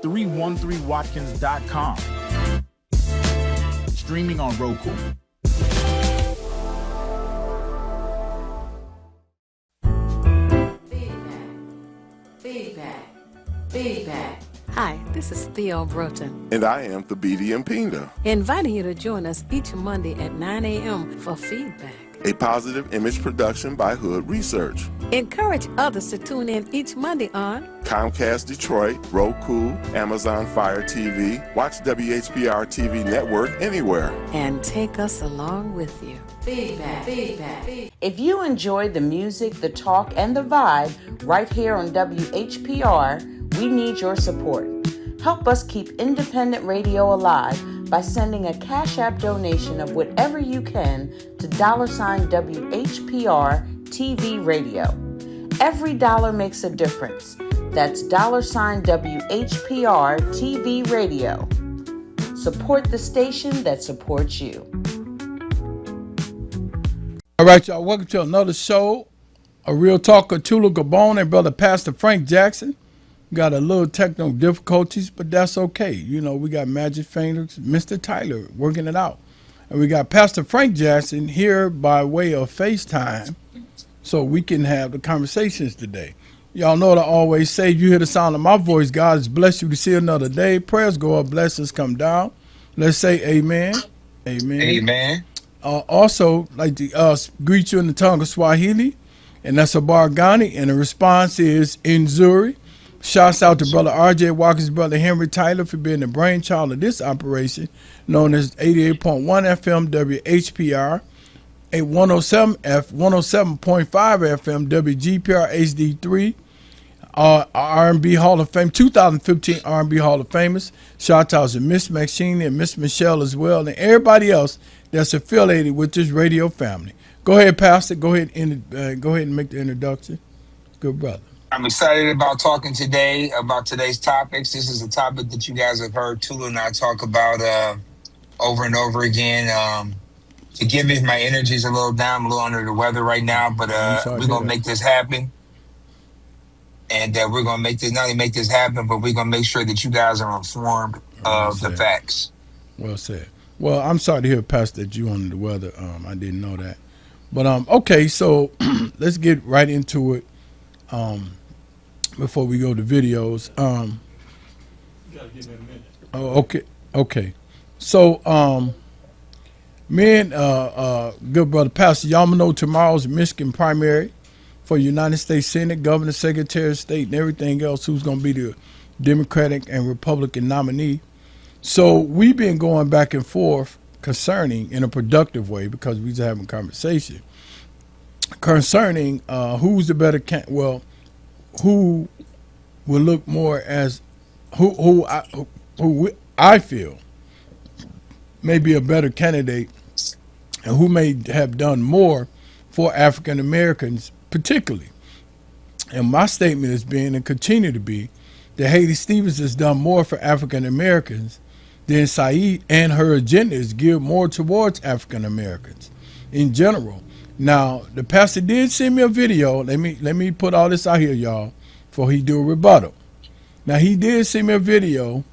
313watkins.com. Streaming on Roku. Feedback. Hi, this is Theo Broughton. And I am Thabiti Mpinda. Inviting you to join us each Monday at 9 a.m. for Feedback, A positive image production by Hood Research. Encourage others to tune in each Monday on Comcast Detroit, Roku, Amazon Fire TV, watch WHPR TV Network anywhere. And take us along with you. Feedback. If you enjoyed the music, the talk, and the vibe right here on WHPR, we need your support. Help us keep independent radio alive by sending a Cash App donation of whatever you can to $WHPR TV Radio. Every dollar makes a difference. That's $WHPR TV Radio. Support the station that supports you. All right, y'all. Welcome to another show. A Real Talker, Tula Gabon and Brother Pastor Frank Jackson. Got a little technical difficulties, but that's okay. You know, we got Magic Fingers, Mr. Tyler working it out. And we got Pastor Frank Jackson here by way of FaceTime so we can have the conversations today. Y'all know what I always say. You hear the sound of my voice, God has blessed you to see another day. Prayers go up, blessings come down. Let's say amen. Amen. Amen. Also, like to greet you in the tongue of Swahili, and that's a Barghani, and the response is Nzuri. Shouts out to Brother R.J. Walker's brother Henry Tyler for being the brainchild of this operation, known as 88.1 FM WHPR, a 107.5 FM WGPR HD3, R&B Hall of Fame, 2015 R&B Hall of Famers. Shout out to Miss Maxine and Miss Michelle as well, and everybody else that's affiliated with this radio family. Go ahead, Pastor. Go ahead and make the introduction. Good brother. I'm excited about talking today about today's topics. This is a topic that you guys have heard Tula and I talk about over and over again. Forgive me if my energy is a little down. I'm a little under the weather right now, but we're going to make this happen. And we're going to make this, not only make this happen, but we're going to make sure that you guys are informed of the facts. Well said. Well, I'm sorry to hear, Pastor, that you under the weather. I didn't know that. But, okay, so let's get right into it. Before we go to videos, you gotta give me a minute. Oh, okay. So, me and good brother Pastor, y'all know tomorrow's Michigan primary for United States Senate, Governor, Secretary of State, and everything else. Who's going to be the Democratic and Republican nominee? So we've been going back and forth concerning, in a productive way, because we just having a conversation concerning who's the better who will look more as who I feel may be a better candidate and who may have done more for African Americans particularly. And my statement has been and continue to be that Haley Stevens has done more for African Americans than Saeed, and her agenda is geared more towards African Americans in general. Now, the pastor did send me a video. Let me put all this out here, y'all, before he do a rebuttal. Now, he did send me a video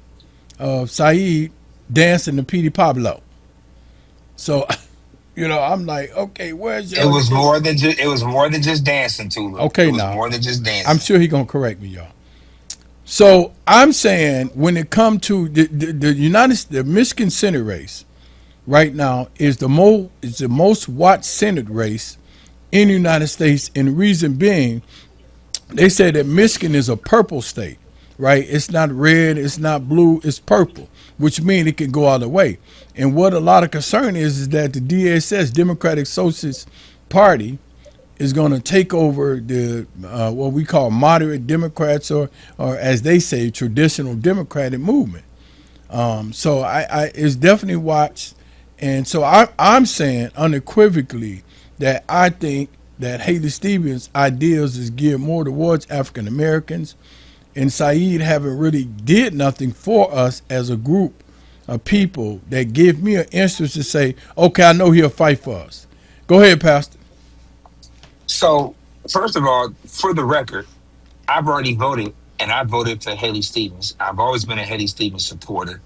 of Saeed dancing to Petey Pablo. So, you know, I'm like, okay, where's your? It was more than just dancing, Tula. Okay, it was now more than just dancing. I'm sure he's gonna correct me, y'all. So I'm saying when it comes to the Michigan Senate race, right now is the most watched Senate race in the United States, and the reason being, they say that Michigan is a purple state, right? It's not red, it's not blue, it's purple, which means it can go either way. And what a lot of concern is that the DSS, Democratic Socialist Party, is going to take over the what we call moderate Democrats, or as they say, traditional Democratic movement. So I it's definitely watched. And so I'm saying unequivocally that I think that Haley Stevens' ideas is geared more towards African Americans, and Saeed haven't really did nothing for us as a group of people that give me an interest to say, okay, I know he'll fight for us. Go ahead, Pastor. So, first of all, for the record, I've already voted and I voted for Haley Stevens. I've always been a Haley Stevens supporter,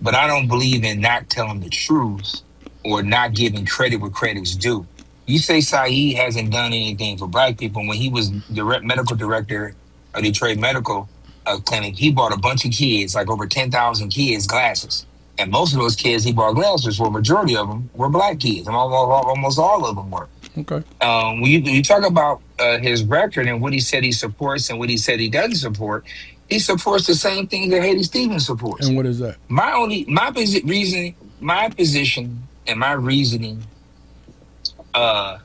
but I don't believe in not telling the truth or not giving credit where credit's due. You say Saeed hasn't done anything for Black people. When he was medical director of Detroit Medical Clinic, he bought a bunch of kids, like over 10,000 kids, glasses. And most of those kids he bought glasses for, majority of them were Black kids. And almost all of them were. Okay. When you talk about his record and what he said he supports and what he said he doesn't support, he supports the same thing that Haley Stevens supports. And what is that? My position and my reasoning for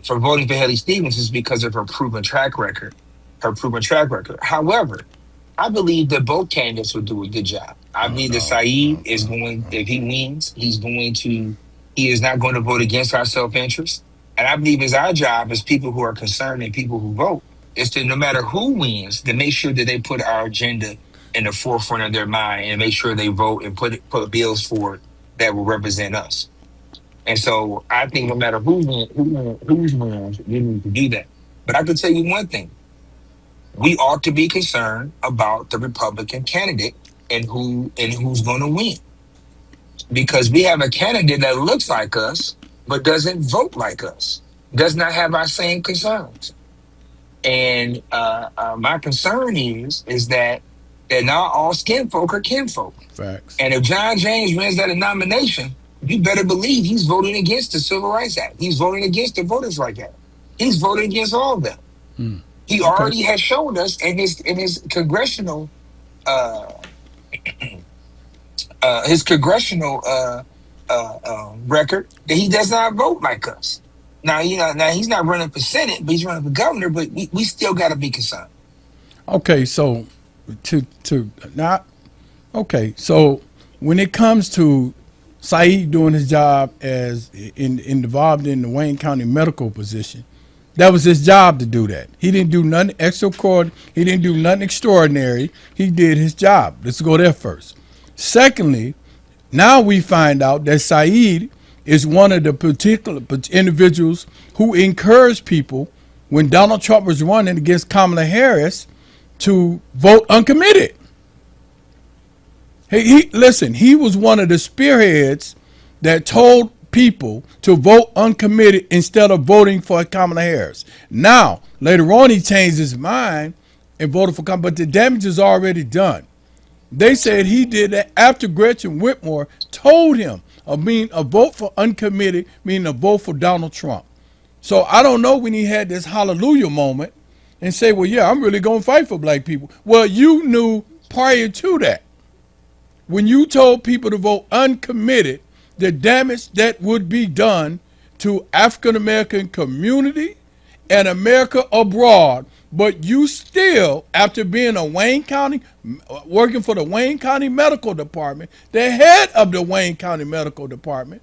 voting for Haley Stevens is because of her proven track record. However, I believe that both candidates will do a good job. I believe that Saeed is going, if he wins, he is not going to vote against our self-interest. And I believe it's our job as people who are concerned and people who vote is to, no matter who wins, to make sure that they put our agenda in the forefront of their mind and make sure they vote and put bills forward that will represent us. And so I think no matter who wins, we need to do that. But I can tell you one thing. We ought to be concerned about the Republican candidate and who's going to win. Because we have a candidate that looks like us, but doesn't vote like us, does not have our same concerns. And my concern is that not all skin folk are kinfolk. Facts. And if John James wins that nomination, you better believe he's voting against the Civil Rights Act. He's voting against the Voters' Rights Act. He's voting against all of them. He already has shown us in his congressional record that he does not vote like us. Now he's not running for Senate, but he's running for governor. But we still got to be concerned. Okay, so so when it comes to Saeed doing his job as involved in the Wayne County medical position, that was his job to do that. He didn't do nothing extraordinary. He didn't do nothing extraordinary. He did his job. Let's go there first. Secondly, now we find out that Saeed is one of the particular individuals who encouraged people when Donald Trump was running against Kamala Harris to vote uncommitted. He was one of the spearheads that told people to vote uncommitted instead of voting for Kamala Harris. Now, later on, he changed his mind and voted for Kamala, but the damage is already done. They said he did that after Gretchen Whitmer told him a vote for uncommitted, meaning a vote for Donald Trump. So I don't know when he had this hallelujah moment and say, well, yeah, I'm really going to fight for Black people. Well, you knew prior to that, when you told people to vote uncommitted, the damage that would be done to African-American community and America abroad. But you still, after being working for the Wayne County Medical Department, the head of the Wayne County Medical Department,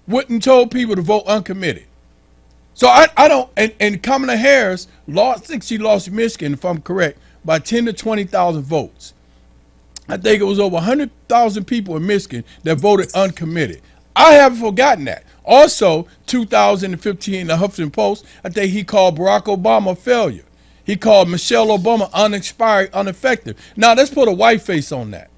wouldn't told people to vote uncommitted. So I don't, and Kamala Harris I think she lost Michigan, if I'm correct, by 10 to 20,000 votes. I think it was over 100,000 people in Michigan that voted uncommitted. I haven't forgotten that. Also, 2015, the Huffington Post, I think he called Barack Obama a failure. He called Michelle Obama uninspired, ineffective. Now, let's put a white face on that.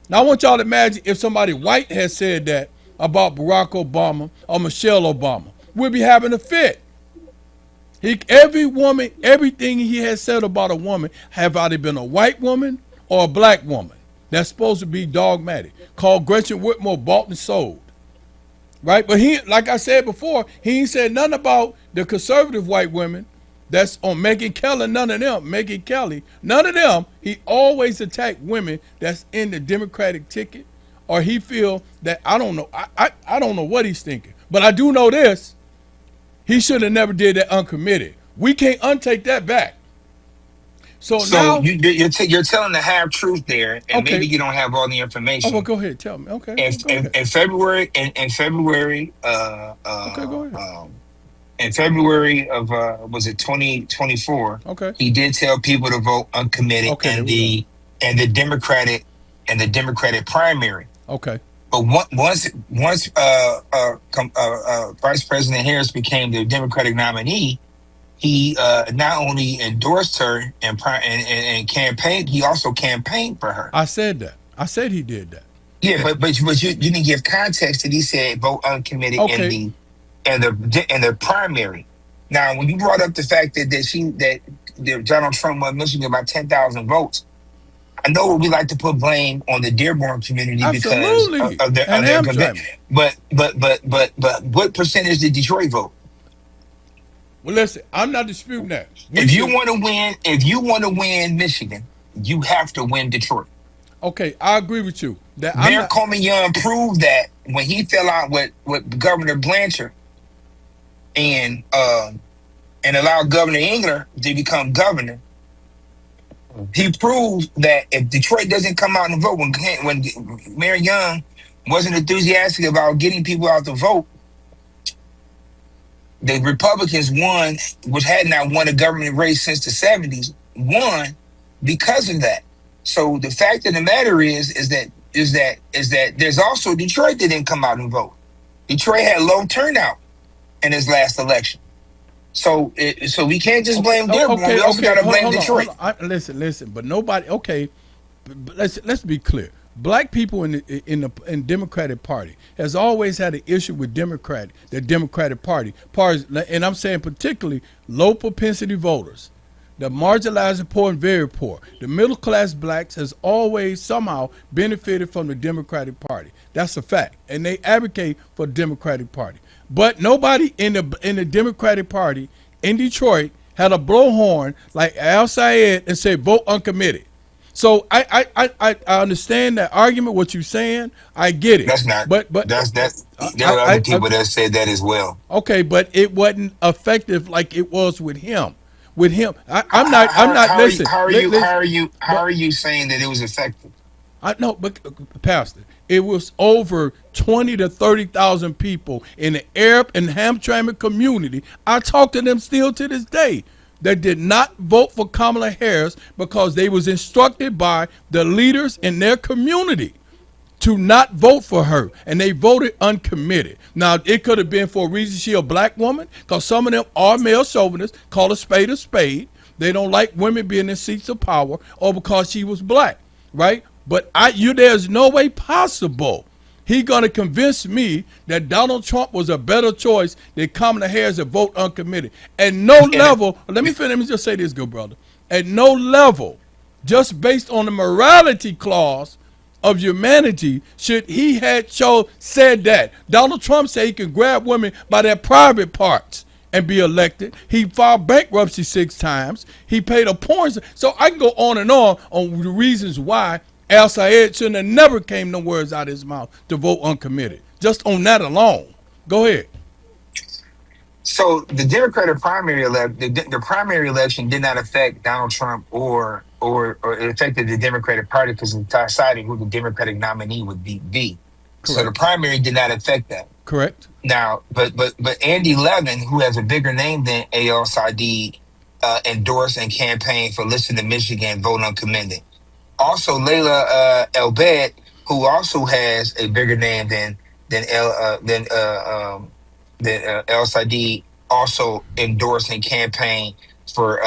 Now, I want y'all to imagine if somebody white had said that about Barack Obama or Michelle Obama. We'd be having a fit. Everything he has said about a woman have either been a white woman or a Black woman. That's supposed to be dogmatic. Called Gretchen Whitmer bought and sold. Right? But he, like I said before, he ain't said nothing about the conservative white women that's on Megyn Kelly, none of them. He always attacked women that's in the Democratic ticket, or he feel that, I don't know. I don't know what he's thinking. But I do know this. He should have never did that uncommitted. We can't untake that back. So now you're telling the half truth there, and okay. Maybe you don't have all the information. Oh, well, go ahead, tell me. Okay. In February, okay, go ahead. In February of was it 2024? Okay. He did tell people to vote uncommitted in the Democratic primary. Okay. But once Vice President Harris became the Democratic nominee, he not only endorsed her and campaigned, he also campaigned for her. I said that. I said he did that. Yeah, but you didn't give context that he said vote uncommitted in Okay. the primary. Now, when you brought up the fact that Donald Trump won Michigan about 10,000 votes, I know we like to put blame on the Dearborn community because Absolutely. of And their Hamtramck. but what percentage did Detroit vote? Well, listen, I'm not disputing that. If you want to win Michigan, you have to win Detroit. Okay, I agree with you. That I'm Mayor not. Coleman Young proved that when he fell out with Governor Blanchard and allowed Governor Engler to become governor. He proved that if Detroit doesn't come out and vote, when Mayor Young wasn't enthusiastic about getting people out to vote, the Republicans won, which had not won a government race since the 70s, won because of that. So the fact of the matter is that there's also Detroit that didn't come out and vote. Detroit had low turnout in his last election. So we can't just blame Dearborn. We also got to blame Detroit. Hold on. Listen. But nobody. Okay, but let's be clear. Black people in the Democratic Party has always had an issue with the Democratic Party, and I'm saying particularly low propensity voters, the marginalized and poor and very poor. The middle class blacks has always somehow benefited from the Democratic Party. That's a fact, and they advocate for the Democratic Party. But nobody in the Democratic Party in Detroit had a blowhorn like Al Sayed and say vote uncommitted. So I understand that argument. What you're saying, I get it. That's not. But there are other people that said that as well. okay, but it wasn't effective like it was with him. With him, I'm not. Listen. How are you saying that it was effective? I know, but Pastor, it was over 20 to 30,000 people in the Arab and Hamtramck community. I talk to them still to this day that did not vote for Kamala Harris because they was instructed by the leaders in their community to not vote for her, and they voted uncommitted. Now, it could have been for a reason she a black woman, because some of them are male chauvinists, call a spade a spade. They don't like women being in seats of power, or because she was black, right? But there's no way possible he gonna convince me that Donald Trump was a better choice than Kamala Harris to vote uncommitted. At no level, let me just say this, good brother. At no level, just based on the morality clause of humanity, should he had said that. Donald Trump said he can grab women by their private parts and be elected. He filed bankruptcy 6 times. He paid a porn. So I can go on the reasons why Al Sayed shouldn't have never came no words out of his mouth to vote uncommitted. Just on that alone. Go ahead. So the Democratic primary the primary election did not affect Donald Trump or it affected the Democratic Party because it decided who the Democratic nominee would be. So the primary did not affect that. Correct. Now, but Andy Levin, who has a bigger name than A.L. Saadi, endorsed and campaigned for Listen to Michigan, vote uncommitted. Also, Layla El-Bed, who also has a bigger name than El Sadi, also endorsed and campaigned for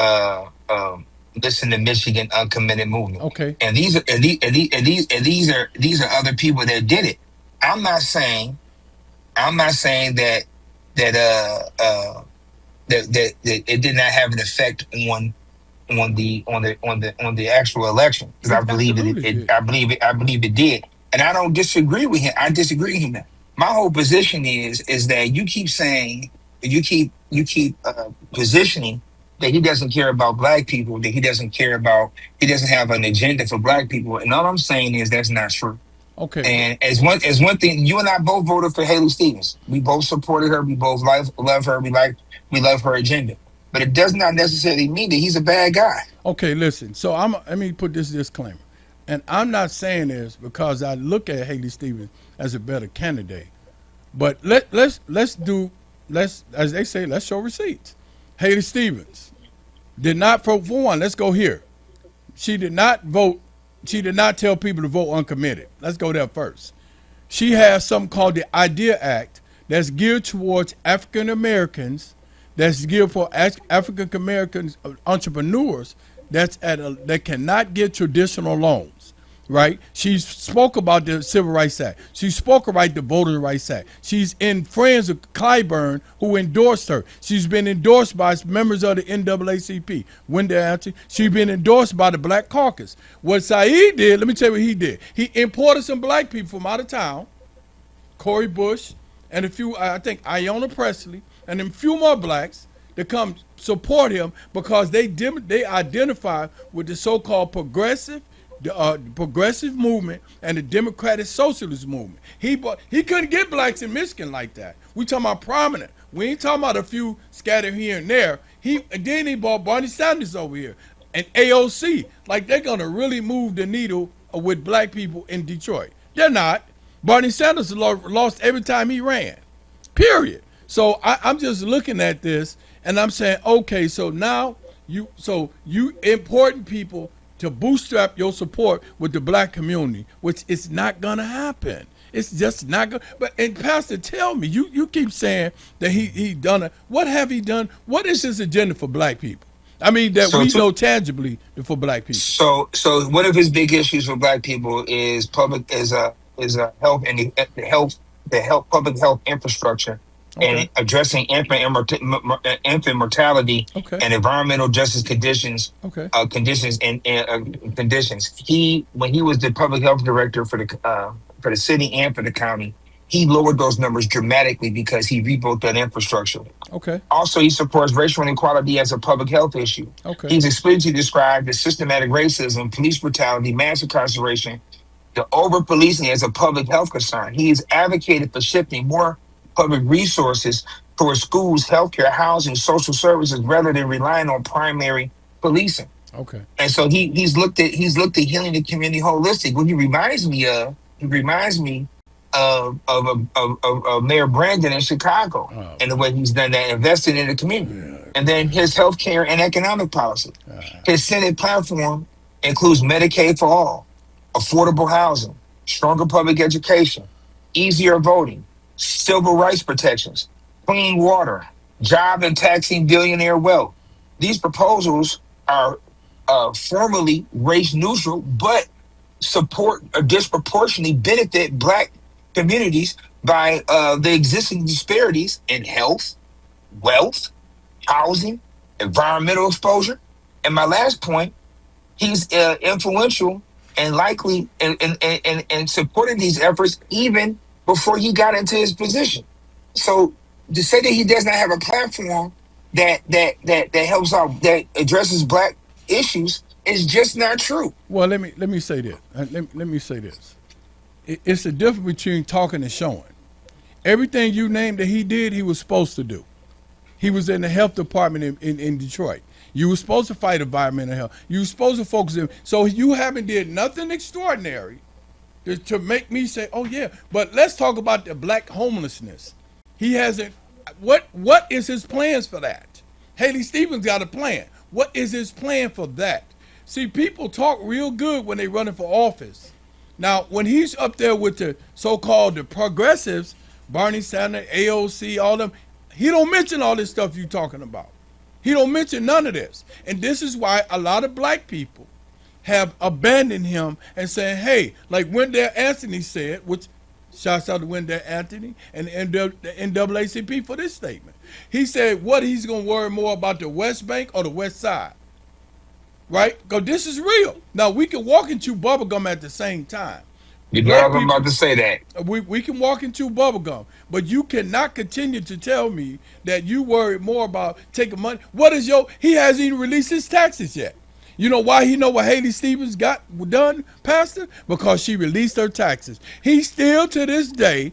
Listen to Michigan uncommitted movement. Okay. And these are other people that did it. I'm not saying that it did not have an effect on the actual election, because I believe it did, and I don't disagree with him. I disagree with him. My whole position is that you keep saying you keep positioning that he doesn't care about black people, that he doesn't have an agenda for black people, and all I'm saying is that's not true. Okay. And as one thing, you and I both voted for Haley Stevens. We both supported her. We both love her. We love her agenda. But it does not necessarily mean that he's a bad guy. Okay, listen. So let me put this disclaimer, and I'm not saying this because I look at Haley Stevens as a better candidate, but let's as they say, let's show receipts. Haley Stevens did not vote for one. Let's go here. She did not vote. She did not tell people to vote uncommitted. Let's go there first. She has something called the IDEA Act that's geared towards African Americans that's geared for African American entrepreneurs that cannot get traditional loans. Right? She spoke about the Civil Rights Act. She spoke about the Voting Rights Act. She's in friends of Clyburn who endorsed her. She's been endorsed by members of the NAACP. Wendy Anthony. She's been endorsed by the Black Caucus. What Saeed did, let me tell you what he did. He imported some black people from out of town, Corey Bush, and a few, I think, Iona Presley, and a few more blacks to come support him because they identify with the so-called progressive movement and the democratic socialist movement. He couldn't get blacks in Michigan like that. We talking about prominent. We ain't talking about a few scattered here and there. Then he brought Barney Sanders over here and AOC. Like they're gonna really move the needle with black people in Detroit. They're not. Barney Sanders lost every time he ran. Period. So I'm just looking at this and I'm saying, okay, so now you important people to bootstrap your support with the black community, which is not gonna happen. It's just not gonna. But and Pastor, tell me, you keep saying that he done it. What have he done? What is his agenda for black people? I mean that we know tangibly for black people. So one of his big issues for black people is a health and the public health infrastructure and addressing infant mortality and environmental justice conditions. Conditions and conditions. When he was the public health director for the city and for the county, he lowered those numbers dramatically because he rebuilt that infrastructure. Also, he supports racial inequality as a public health issue. He's explicitly described as systematic racism, police brutality, mass incarceration, the over-policing as a public health concern. He has advocated for shifting more public resources towards schools, healthcare, housing, social services, rather than relying on primary policing. And so he's looked at healing the community holistic. What he reminds me of Mayor Brandon in Chicago and the way he's done that, invested in the community. And then his healthcare and economic policy. His Senate platform includes Medicaid for all, affordable housing, stronger public education, easier voting, civil rights protections, clean water, job and taxing billionaire wealth. These proposals are formally race neutral, but support or disproportionately benefit black communities by the existing disparities in health, wealth, housing, environmental exposure. And my last point, he's influential and likely in supporting these efforts even before he got into his position. So to say that he does not have a platform that helps out, that addresses black issues is just not true. Well, let me say this. Let me say this. It's the difference between talking and showing. Everything you named that he did, he was supposed to do. He was in the health department in Detroit. You were supposed to fight environmental health. You were supposed to focus in. So you haven't did nothing extraordinary to make me say, oh yeah. But let's talk about the black homelessness. He hasn't. What is his plans for that? Haley Stevens got a plan. What is his plan for that? See, people talk real good when they running for office. Now, when he's up there with the so-called the progressives, Barney Sanders, AOC, all them, he don't mention all this stuff you talking about. He don't mention none of this. And this is why a lot of black people have abandoned him and saying, hey, like Wendell Anthony said, which shouts out to Wendell Anthony and the NAACP for this statement. He said what he's going to worry more about the West Bank or the West Side. Right? Because this is real. Now, we can walk and chew bubblegum at the same time. You know I'm about to say that. We can walk and chew bubblegum, but you cannot continue to tell me that you worry more about taking money. He hasn't even released his taxes yet. You know why he know what Haley Stevens got done, Pastor? Because she released her taxes. He still, to this day,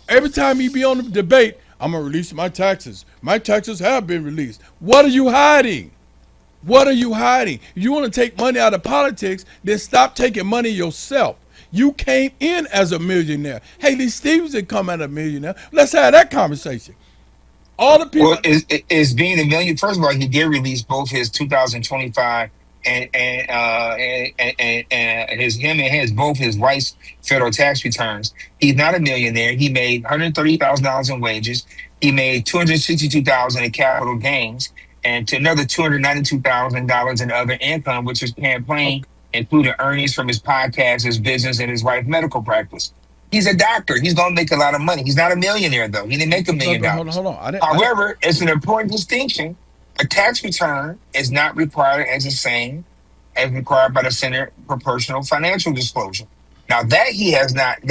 every time he be on the debate, I'm going to release my taxes. My taxes have been released. What are you hiding? What are you hiding? If you want to take money out of politics, then stop taking money yourself. You came in as a millionaire. Haley Stevens didn't come out a millionaire. Let's have that conversation. All the people. Well, is being a million. First of all, he did release both his 2025 and his both his wife's federal tax returns. He's not a millionaire. He made $130,000 in wages. He made $262,000 in capital gains and to another $292,000 in other income, which is campaign, Okay. including earnings from his podcast, his business, and his wife's medical practice. He's a doctor. He's going to make a lot of money. He's not a millionaire, though. He didn't make $1 million. But hold on, hold on. However, it's an important distinction. A tax return is not required as the same as required by the Center for Personal Financial Disclosure. Now that he has not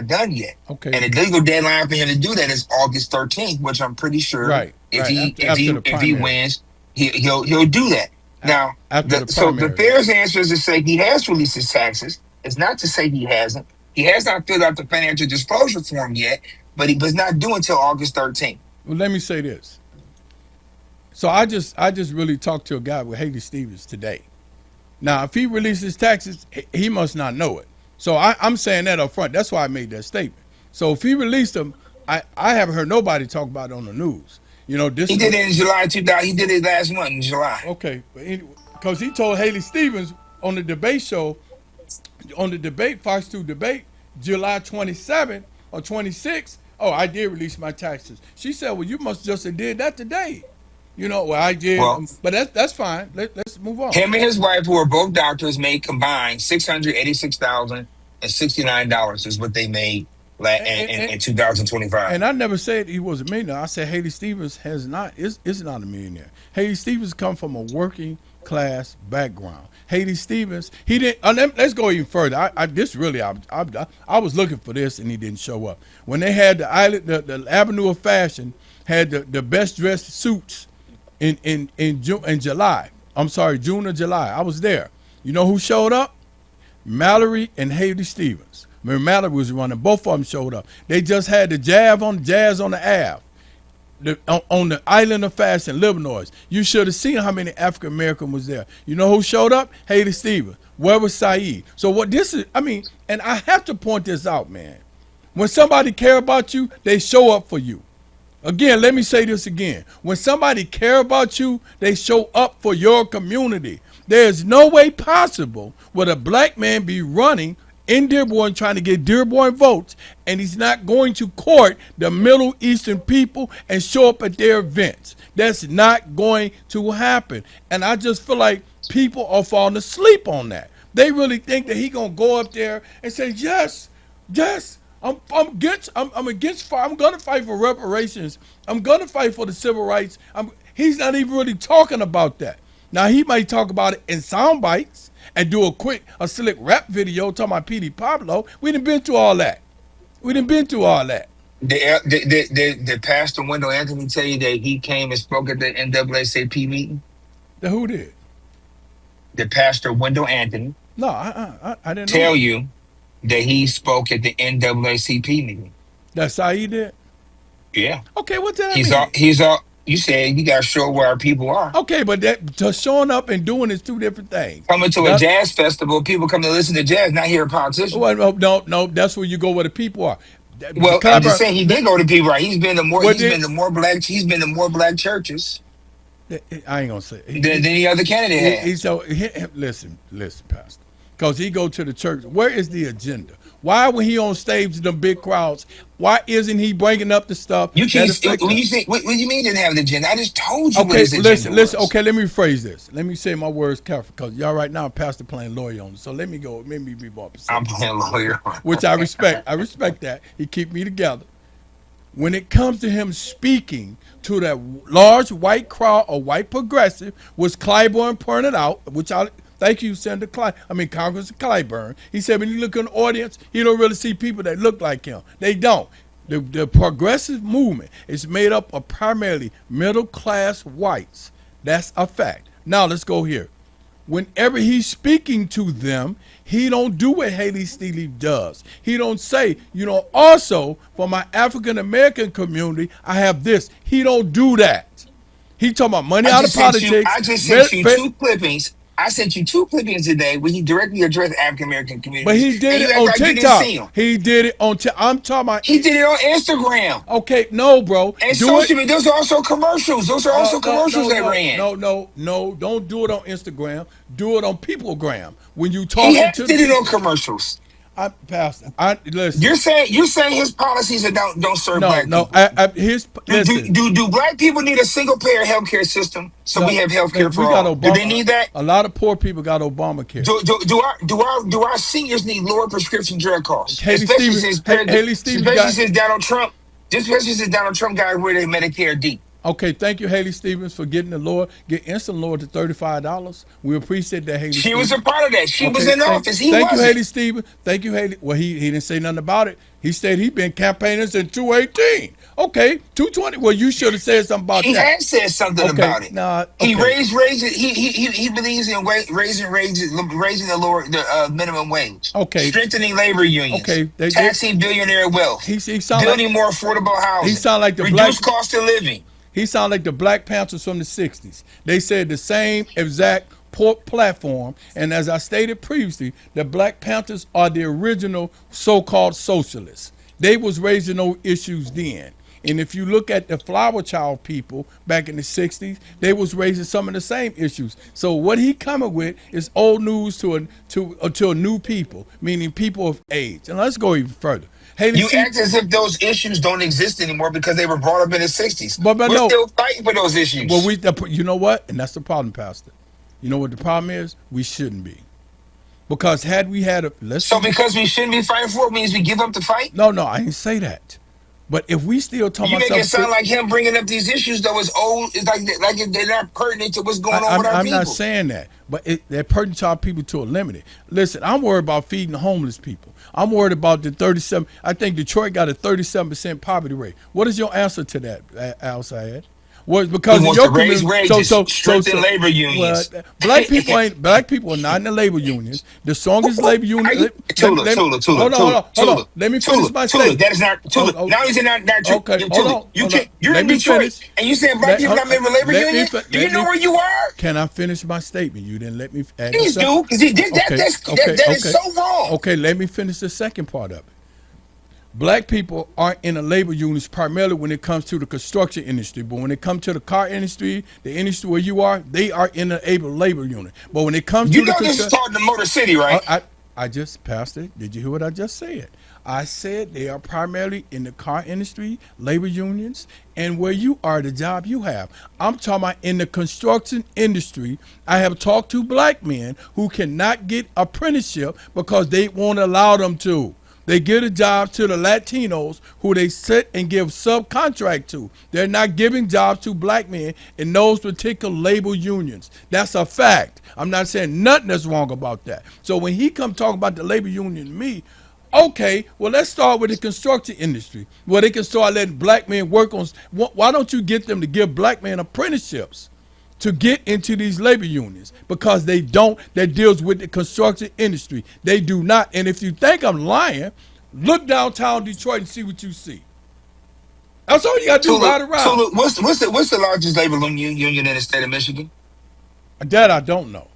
done yet. Okay. And the legal deadline for him to do that is August 13th, which I'm pretty sure Right. if Right. he After the if he primary. wins, he'll do that. Now, After the so the primary. fairest answer is to say he has released his taxes. It's not to say he hasn't. He has not filled out the financial disclosure form yet, but he was not due until August 13th. Well, let me say this. So I just really talked to a guy with Haley Stevens today. Now, if he releases taxes, he must not know it. So I'm saying that up front. That's why I made that statement. So if he released them, I haven't heard nobody talk about it on the news. You know, this He did it in July 2000. He did it last month in July. Okay, because he told Haley Stevens on the debate show, on the debate, Fox 2 debate, July 27th or 26th, oh, I did release my taxes. She said, well, you must just have did that today. You know, well, I did, Well, but that's fine. Let's move on. him and his wife, who are both doctors, made combined $686,069 is what they made in 2025. And I never said he was a millionaire. I said Haley Stevens is not a millionaire. Haley Stevens come from a working class background. Haley Stevens, he didn't. Let's go even further. I was looking for this and he didn't show up. When they had the Avenue of Fashion had the best dressed suits in July. I'm sorry, June or July. I was there. You know who showed up? Mallory and Haley Stevens. Remember, Mallory was running. Both of them showed up. They just had the jazz on the Ave, on the island of fashion, Illinois. You should have seen how many African American was there. You know who showed up? Haley Stevens. Where was Saeed? So what this is, I mean, and I have to point this out, man. When somebody care about you, they show up for you. Again, let me say this again. When somebody care about you, they show up for your community. There is no way possible would a black man be running in Dearborn trying to get Dearborn votes, and he's not going to court the Middle Eastern people and show up at their events. That's not going to happen. And I just feel like people are falling asleep on that. They really think that he gonna go up there and say, yes, I'm gonna fight for reparations. I'm gonna fight for the civil rights. He's not even really talking about that. Now he might talk about it in sound bites and do a slick rap video talking about P.D. Pablo. We done been through all that. Did Pastor Wendell Anthony tell you that he came and spoke at the NAACP meeting? Who did? Did Pastor Wendell Anthony No, I didn't know. tell you that he spoke at the NAACP meeting? That Saeed did? Yeah. Okay, what did that mean? He's all. You said you got to show where our people are. Okay, but that just showing up and doing is two different things. Coming to a jazz festival, people come to listen to jazz, not hear a politician. Well, no, that's where you go where the people are. Well, I'm just saying he did go to people. Right? He's been to more black churches I ain't gonna say than any other candidate had. Listen, Pastor, because he go to the church. Where is the agenda? Why when he on stage with them big crowds? Why isn't he bringing up the stuff? You can't. When you say, what do you mean didn't have an agenda? I just told you what his agenda listen. was. Okay, let me rephrase this. Let me say my words carefully, because y'all right now, Pastor playing lawyer on it. So let me be more specific. I'm playing lawyer, which I respect. I respect that. He keep me together. When it comes to him speaking to that large white crowd or white progressive, which Clyburn pointed out, which I thank you, Senator Congressman Clyburn. He said when you look in the audience, you don't really see people that look like him. They don't. The progressive movement is made up of primarily middle class whites. That's a fact. Now let's go here. Whenever he's speaking to them, he don't do what Haley Stevens does. He don't say, also for my African American community, I have this. He don't do that. He talking about money out of politics. I just sent you two clippings. I sent you two clippings today where he directly addressed African American communities. But he did it on TikTok. He did it on I'm talking about. He did it on Instagram. Okay, no, bro. And social media. Those are also commercials. Those are also commercials that ran. No. Don't do it on Instagram. Do it on Peoplegram. When you talking he did it on commercials. Pastor, listen. You're saying his policies don't serve No, black no. people. Listen. Do black people need a single payer healthcare system so we No, have healthcare for we got all? Do they Obama. need that? A lot of poor people got Obamacare. Do our seniors need lower prescription drug costs? Haley Stevens, Haley Stevens Especially got. since Donald Trump got rid of Medicare D. Okay, thank you, Haley Stevens, for getting instant lower to $35. We appreciate that, Haley She Stevens. was a part of that. She was Okay, in office. He thank you, wasn't. Haley Stevens. Thank you, Haley. Well, he didn't say nothing about it. He said he been campaigning since 2018. Okay, 220. Well, you should have said something about He that. has said something Okay, about it. nah, He okay. he believes in raising the minimum wage. Okay. Strengthening labor unions. Okay, Taxing billionaire wealth. He sound Building like more affordable housing. he sound like the reduce black. cost of living. He sound like the Black Panthers from the 60s. They said the same exact platform, and as I stated previously, the Black Panthers are the original so-called socialists. They was raising those issues then. And if you look at the Flower Child people back in the 60s, they was raising some of the same issues. So what he coming with is old news to a new people, meaning people of age. And let's go even further. Haley You act as if those issues don't exist anymore because they were brought up in the 60s. But We're no. still fighting for those issues. Well, you know what? And that's the problem, Pastor. You know what the problem is? We shouldn't be. Because had we had because we shouldn't be fighting for it means we give up the fight? No, I didn't say that. But if we still talking You about make it sound like him bringing up these issues, though, is old. It's like they're not pertinent to what's going on with our people. I'm not saying that, but they're pertinent to our people to a limit. Listen, I'm worried about feeding the homeless people. I'm worried about the 37. I think Detroit got a 37% poverty rate. What is your answer to that, Al Sayed? Well, because he wants your to raise community, wages, strengthen labor unions. Well, black people are not in the labor unions. The strongest labor union. Tula. Hold on. Let me finish my statement. That is not Tula. Now he's not true. Okay, You're in Detroit, and you saying black people not member of labor union? Do you know where you are? Can I finish my statement? You didn't let me. Please do, because that is so wrong. Okay, let me finish the second part of it. Black people aren't in the labor unions primarily when it comes to the construction industry, but when it comes to the car industry, the industry where you are, they are in the labor unit. But when it comes to this is talking to Motor City, right? I just passed it. Did you hear what I just said? I said they are primarily in the car industry, labor unions, and where you are, the job you have. I'm talking about in the construction industry. I have talked to black men who cannot get apprenticeship because they won't allow them to. They give a job to the Latinos who they sit and give subcontract to. They're not giving jobs to black men in those particular labor unions. That's a fact. I'm not saying nothing that's wrong about that. So when he come talking about the labor union to me, okay, well, let's start with the construction industry where they can start letting black men work on. Why don't you get them to give black men apprenticeships to get into these labor unions? Because they don't. That deals with the construction industry. They do not. And if you think I'm lying, look downtown Detroit and see what you see. That's all you got to do, ride around. Tula, what's the largest labor union in the state of Michigan? That I don't know.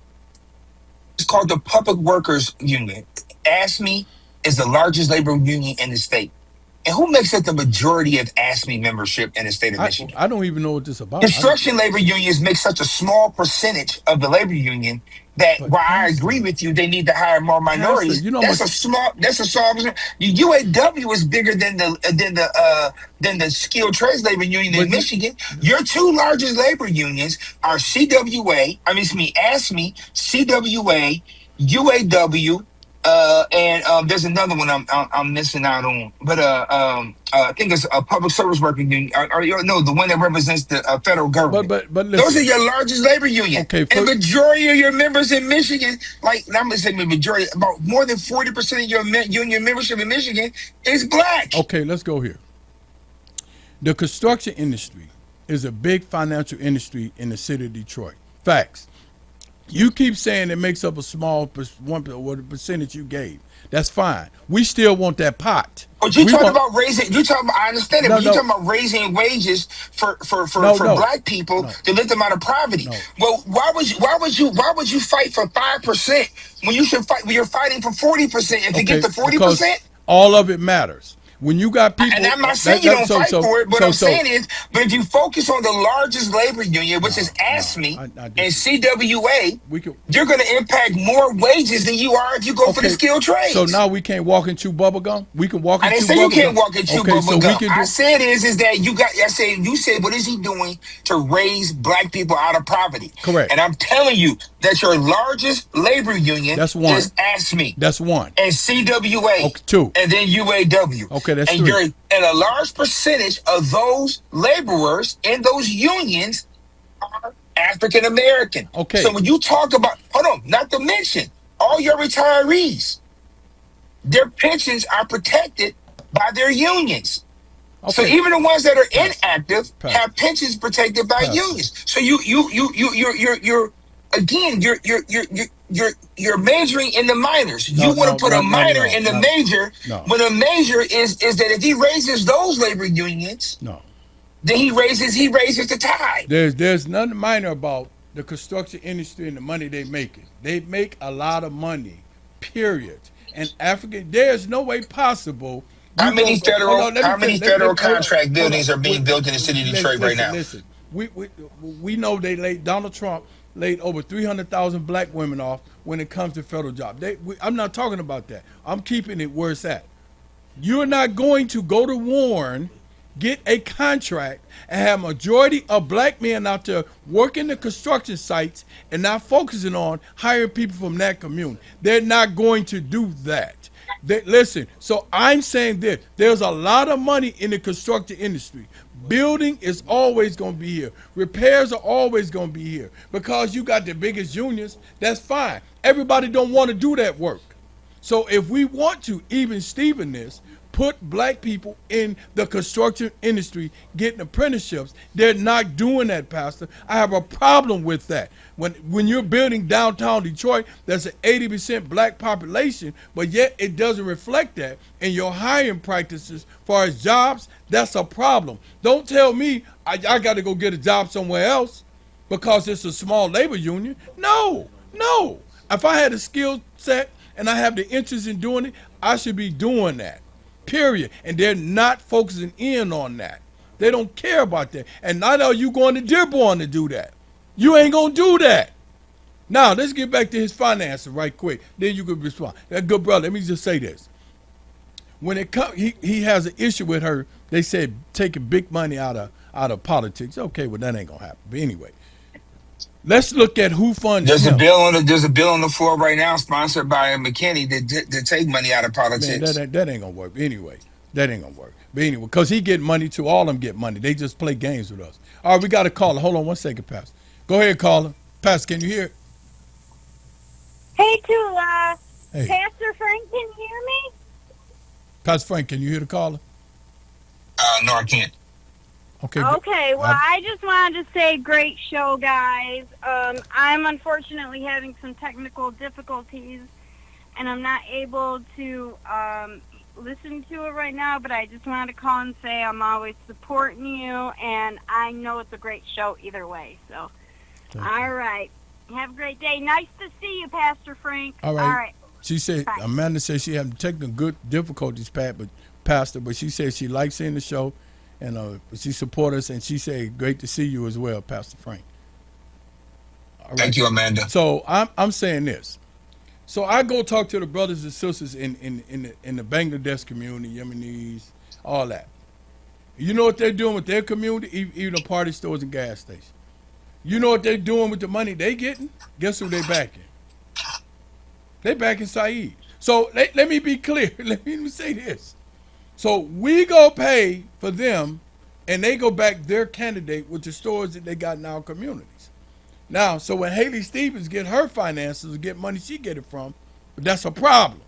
It's called the Public Workers Union. ASME is the largest labor union in the state. And who makes up the majority of ASME membership in the state of Michigan? I don't even know what this is about. Construction labor unions make such a small percentage of the labor union that while I agree with you, they need to hire more minorities. That's a small percent. UAW is bigger than the skilled trades labor union in Michigan. Your two largest labor unions are ASME, CWA, UAW. And there's another one I'm missing out on, but I think it's a public service worker union. The one that represents the federal government. But listen, those are your largest labor unions. Okay, and the majority of your members in Michigan, like I'm gonna say the majority, about more than 40% of your union membership in Michigan is black. Okay, let's go here. The construction industry is a big financial industry in the city of Detroit. Facts. You keep saying it makes up a small percentage you gave. That's fine. We still want that pot. But you talking about raising? You talking about? I understand it. But you talking about raising wages for black people to lift them out of poverty. Well, why would you fight for 5% when you should fight? When you're fighting for 40% and to get to 40%? All of it matters. When you got people, And I'm not saying you don't fight for it. What I'm so saying is, but if you focus on the largest labor union, which is no, ASME I and disagree. CWA, We can. you're going to impact more wages than you are if you go for the Okay, skilled so trades. now we can't walk and chew bubble gum. We can walk I and didn't chew say you bubble gum. can't walk and chew Okay, so bubble we gum. can I do. said is that you got. I said you said what is he doing to raise black people out of poverty? Correct. And I'm telling you that your largest labor union That's one. is ASME That's one. and CWA, Okay, two. and then UAW. Okay, that's And three. a large percentage of those laborers in those unions are African American. Okay. So when you talk about, hold on, not to mention all your retirees, their pensions are protected by their unions. So Okay. even the ones that are Pass. inactive Pass. have pensions protected by Pass. unions. So you're again you're majoring in the minors. No, You want no, to put no, a no, minor no, in the no. major No. when a major is that if he raises those labor unions, No. then he raises the tide. There's nothing minor about the construction industry and the money they making. They make a lot of money, period. And African, there's no way possible. How You many gonna go, hold federal on, let me how many finish. Let federal me, hold on, contract hold on. buildings are being built in the city of Detroit right now? Listen. We know they laid Donald Trump laid over 300,000 black women off when it comes to federal jobs. I'm not talking about that. I'm keeping it where it's at. You're not going to go to Warren, get a contract, and have majority of black men out there working the construction sites and not focusing on hiring people from that community. They're not going to do that. Listen, so I'm saying this. There's a lot of money in the construction industry. Building is always going to be here. Repairs are always going to be here. Because you got the biggest unions, that's fine. Everybody don't want to do that work. So if we want to even Steven this, put black people in the construction industry getting apprenticeships, they're not doing that, Pastor. I have a problem with that. When you're building downtown Detroit, that's an 80% black population, but yet it doesn't reflect that in your hiring practices as far as jobs, that's a problem. Don't tell me I got to go get a job somewhere else because it's a small labor union. No. If I had a skill set and I have the interest in doing it, I should be doing that. Period. And they're not focusing in on that. They don't care about that. And not are you going to Dearborn to do that. You ain't going to do that. Now, let's get back to his finances right quick. Then you could respond. That good brother, let me just say this. When it comes, he has an issue with her. They said taking big money out of politics. Okay, well, that ain't going to happen. But anyway, let's look at who funds There's him. there's a bill on the floor right now sponsored by McKinney to take money out of Man, politics. that ain't gonna work. Anyway, that ain't gonna work. But anyway, because he get money too, all of them get money. They just play games with us. All right, we got a caller. Hold on one second, Pastor. Go ahead, caller. Pastor, can you hear? Hey, Tula. Hey, Pastor Frank, can you hear me? Pastor Frank, can you hear the caller? No, I can't. Okay. Okay, well, I just wanted to say great show, guys. I'm unfortunately having some technical difficulties, and I'm not able to listen to it right now, but I just wanted to call and say I'm always supporting you, and I know it's a great show either way. So, all right. Have a great day. Nice to see you, Pastor Frank. All right. She said, Bye. Amanda said she having technical good difficulties, Pastor, but she said she likes seeing the show, and she supports us, and she said, great to see you as well, Pastor Frank. All right. Thank you, Amanda. So I'm saying this. So I go talk to the brothers and sisters in the Bangladesh community, Yemenis, all that. You know what they're doing with their community, even the party stores and gas stations. You know what they're doing with the money they getting? Guess who they backing? They backing Saeed. So let me be clear. Let me say this. So we go pay for them, and they go back their candidate with the stores that they got in our communities. Now, so when Haley Stevens get her finances or get money she get it from, that's a problem.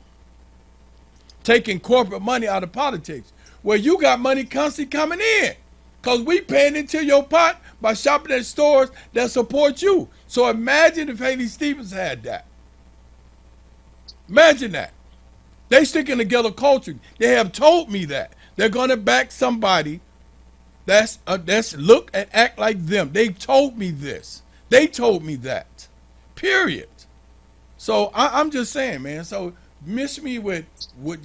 Taking corporate money out of politics, where you got money constantly coming in. Because we paying into your pot by shopping at stores that support you. So imagine if Haley Stevens had that. Imagine that. They sticking together culture. They have told me that. They're going to back somebody that's look and act like them. They told me this. They told me that. Period. So I'm just saying, man. So miss me with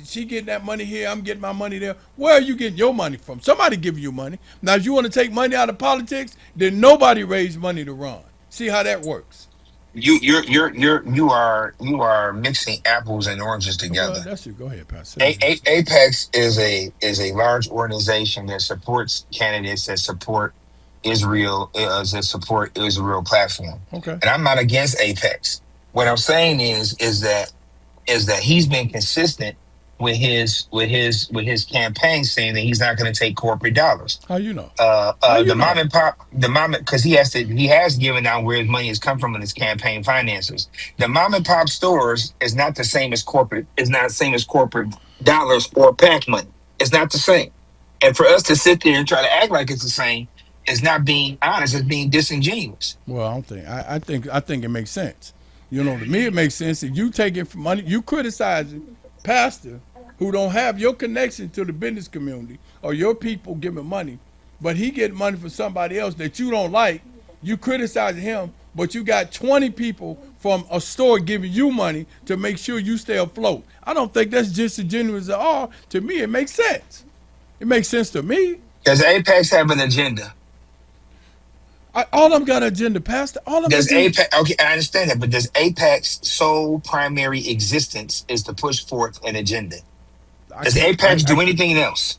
she getting that money here, I'm getting my money there. Where are you getting your money from? Somebody giving you money. Now, if you want to take money out of politics, then nobody raised money to run. See how that works. You are mixing apples and oranges Well, together. that's it. Go ahead, Pastor. Apex is a large organization that supports candidates that support Israel, that support Israel platform. Okay. And I'm not against Apex. What I'm saying is that he's been consistent with his campaign, saying that he's not going to take corporate dollars. How you know? How you The know? mom and pop, because he has given out where his money has come from in his campaign finances. The mom and pop stores is not the same as corporate. Is not the same as corporate dollars or PAC money. It's not the same. And for us to sit there and try to act like it's the same is not being honest. It's being disingenuous. Well, I don't think. I think it makes sense. You know, to me, it makes sense. If you take it from money, you criticizing pastor who don't have your connection to the business community or your people giving money, but he getting money from somebody else that you don't like. You criticizing him, but you got 20 people from a store giving you money to make sure you stay afloat. I don't think that's disingenuous at all. To me, it makes sense. It makes sense to me. Does Apex have an agenda? All of them got an agenda, pastor. All of them Does do. Apex? Okay, I understand that, but does Apex sole primary existence is to push forth an agenda? I Does can't- Apex I do can't- anything else?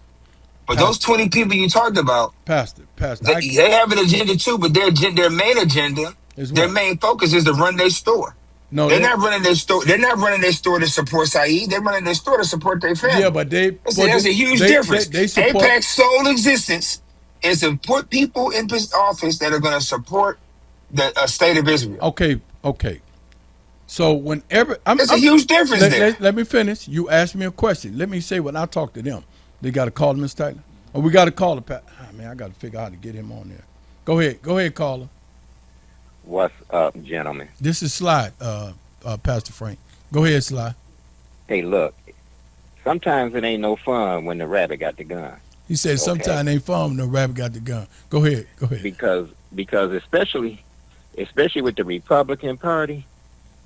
But those 20 people you talked about, Pastor, they have an agenda too. But their main agenda, Is their what? main focus is to run their store. No, They're not running their store. They're not running their store to support Saeed. They're running their store to support their family. Yeah, but There's a huge difference. They support. Apex sole existence is to put people in office that are going to support the state of Israel. Okay. So whenever There's a huge difference there. Let me finish. You asked me a question. Let me say when I talk to them. They got to call Miss Taylor, or we got to call the man, I got to figure out how to get him on there. Go ahead, caller. What's up, gentlemen? This is Sly, Pastor Frank. Go ahead, Sly. Hey, look, sometimes it ain't no fun when the rabbit got the gun. He said sometimes ain't fun when the rabbit got the gun. Go ahead. Because especially with the Republican Party,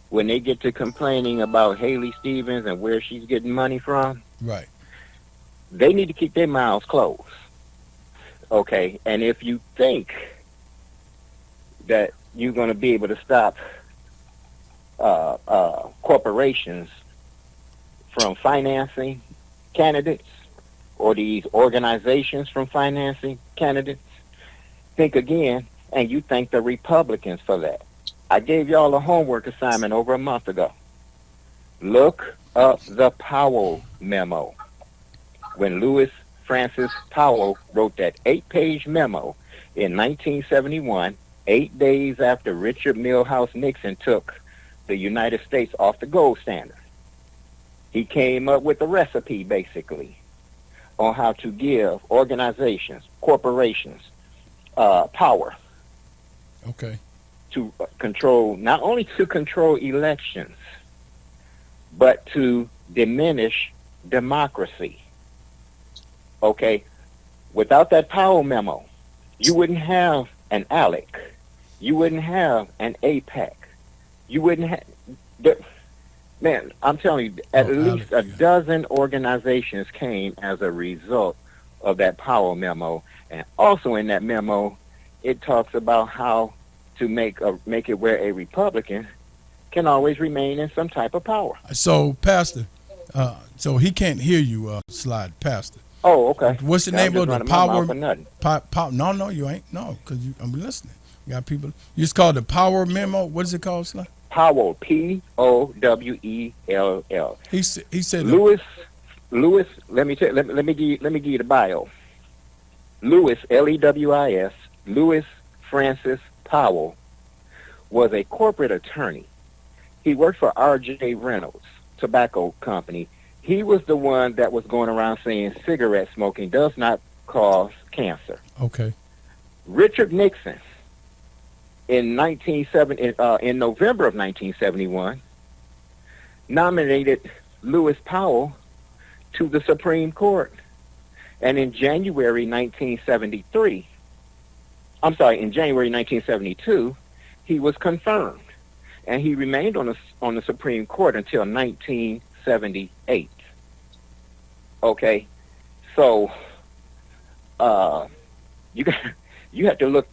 when they get to complaining about Haley Stevens and where she's getting money from, Right. they need to keep their mouths closed. Okay, and if you think that you're going to be able to stop corporations from financing candidates or these organizations from financing candidates, think again, and you thank the Republicans for that. I gave y'all a homework assignment over a month ago. Look up the Powell memo. When Lewis Francis Powell wrote that 8-page memo in 1971, 8 days after Richard Milhouse Nixon took the United States off the gold standard, he came up with a recipe, basically, on how to give organizations, corporations, power. Okay. To control, not only to control elections, but to diminish democracy. Okay? Without that Powell memo, you wouldn't have an ALEC. You wouldn't have an APEC. You wouldn't have... Man, I'm telling you, at least a dozen organizations came as a result of that Powell memo. And also in that memo, it talks about how to make it where a Republican can always remain in some type of power. So, Pastor, so he can't hear you, Slide, Pastor. Oh, okay. What's the name of the Power? No, you ain't. No, because I'm listening. You got people. You just called the Power Memo. What is it called, Slide? Powell, Powell. He said Lewis. Let me give you the bio. Lewis, Lewis, Lewis Francis Powell was a corporate attorney. He worked for R.J. Reynolds Tobacco Company. He was the one that was going around saying cigarette smoking does not cause cancer. Okay. Richard Nixon, in November of 1971, nominated Lewis Powell to the Supreme Court. And in January 1972, he was confirmed. And he remained on the Supreme Court until 1976. 1978. Okay, so you got you have to look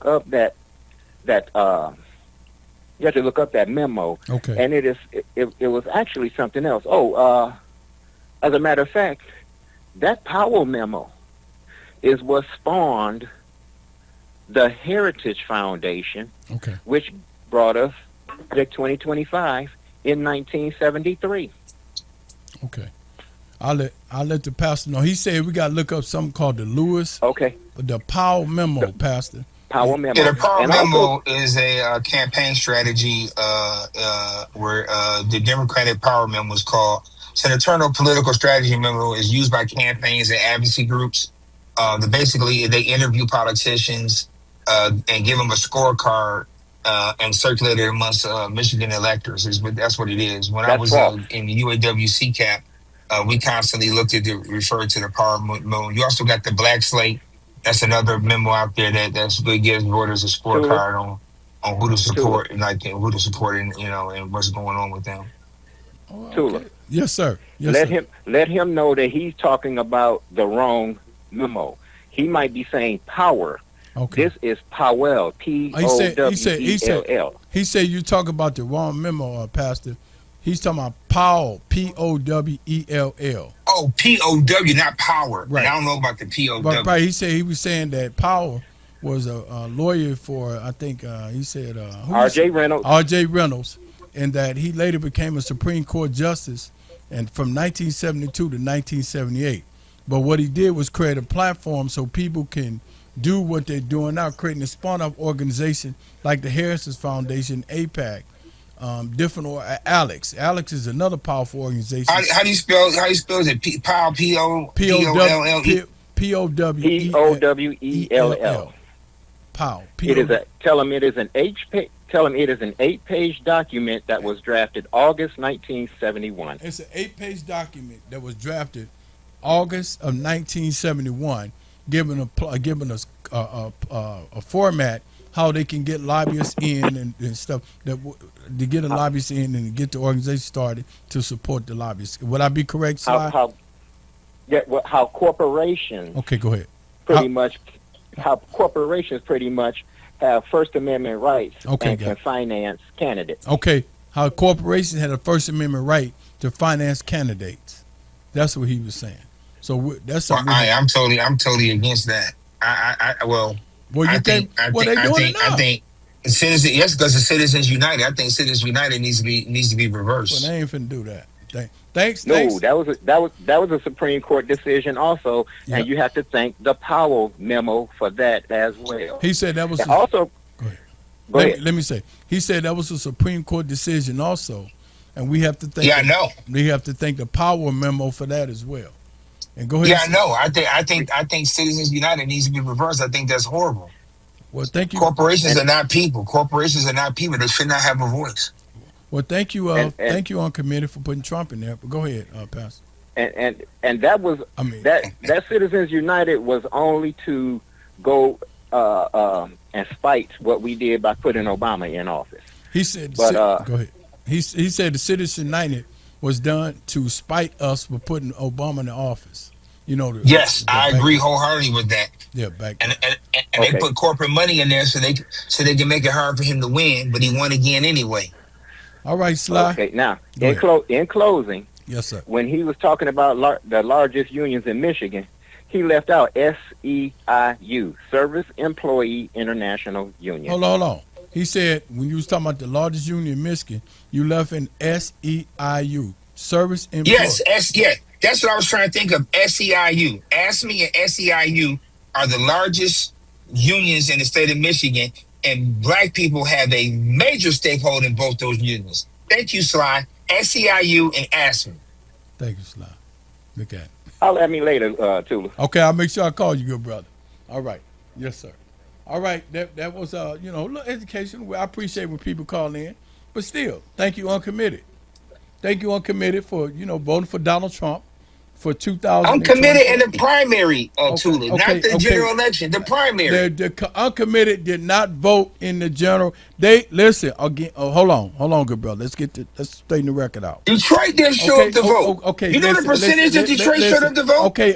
up that you have to look up that memo. Okay. And it was actually something else. As a matter of fact, that Powell memo is what spawned the Heritage Foundation, Okay. which brought us Project 2025 in 1973. Okay. I'll let the pastor know. He said we got to look up something called the Okay, the Powell memo, Pastor. Powell memo. Yeah, the Powell And memo also, is a campaign strategy where the Democratic Power memo is called. It's an internal political strategy memo is used by campaigns and advocacy groups. Basically, they interview politicians and give them a scorecard and circulate it amongst Michigan electors. That's what it is. When I That's was false. in the UAW CCAP, we constantly looked at referred to the Power memo. You also got the Black Slate. That's another memo out there that gives voters a scorecard on who to support and who to support and what's going on with them. Oh, okay. Tula. Yes, sir. Yes, sir. Let him know that he's talking about the wrong memo. He might be saying power. Okay. This is Powell. Powell. He said you talk about the wrong memo, Pastor. He's talking about Powell, Powell. Oh, POW, not power. Right. And I don't know about the POW. Right. He was saying that Powell was a lawyer for, I think he said R.J. Reynolds. R.J. Reynolds, and that he later became a Supreme Court justice, and from 1972 to 1978. But what he did was create a platform so people can do what they're doing now, creating a spun-off organization like the Heritage Foundation, APAC. Different Alex. Alex is another powerful organization. How do you spell it? Powell, P-O-W-E-L-L. Powell. Powell. Tell him it is an 8-page document that was drafted August 1971. It's an 8-page document that was drafted August of 1971, giving us a format how they can get lobbyists in and stuff to get a lobbyist in and get the organization started to support the lobbyists. Would I be correct, Sly? How corporations Okay, go ahead. how corporations pretty much have First Amendment rights and can finance candidates. Okay, how corporations had a First Amendment right to finance candidates. That's what he was saying. So that's something. I'm totally against that. I think Citizens, yes, because the Citizens United. I think Citizens United needs to be reversed. Well, they ain't finna do that. Thanks. That was a Supreme Court decision also, and you have to thank the Powell memo for that as well. He said that was Go ahead. Let me say, he said that was a Supreme Court decision also, and we have to thank. Yeah, I know. We have to thank the Powell memo for that as well. And go ahead. Yeah, I know. I think Citizens United needs to be reversed. I think that's horrible. Well, thank you. Corporations are not people. Corporations are not people. They should not have a voice. Well, thank you. Thank you, Uncommitted, for putting Trump in there. But go ahead, Pastor. And that was that Citizens United was only to go and spite what we did by putting Obama in office. He said. But go ahead. He said the Citizens United was done to spite us for putting Obama in office. You know. I agree wholeheartedly with that. Yeah, back. And they put corporate money in there so they can make it hard for him to win, but he won again anyway. All right, Sly. Okay, now in closing, yes, sir. When he was talking about the largest unions in Michigan, he left out SEIU, Service Employee International Union. Hold on. He said when you was talking about the largest union in Michigan, you left in SEIU, Service Employee. Yes, that's what I was trying to think of. SEIU. ASME and SEIU are the largest unions in the state of Michigan, and black people have a major stakeholder in both those unions. Thank you, Sly. SEIU and ASME. Thank you, Sly. Look at it. Holler at me later, Tula. Okay, I'll make sure I call you, good brother. All right. Yes, sir. All right, that was a little education. I appreciate when people call in, but still, thank you, Uncommitted. Thank you, Uncommitted, for voting for Donald Trump, for 2024. Uncommitted in the primary, Tula, okay, not the general election, the primary. The uncommitted did not vote in the general. They listen again. Oh, hold on, good brother. Let's straighten the record out. Detroit didn't show up to vote. Okay, you know the percentage that Detroit showed up to vote? Okay.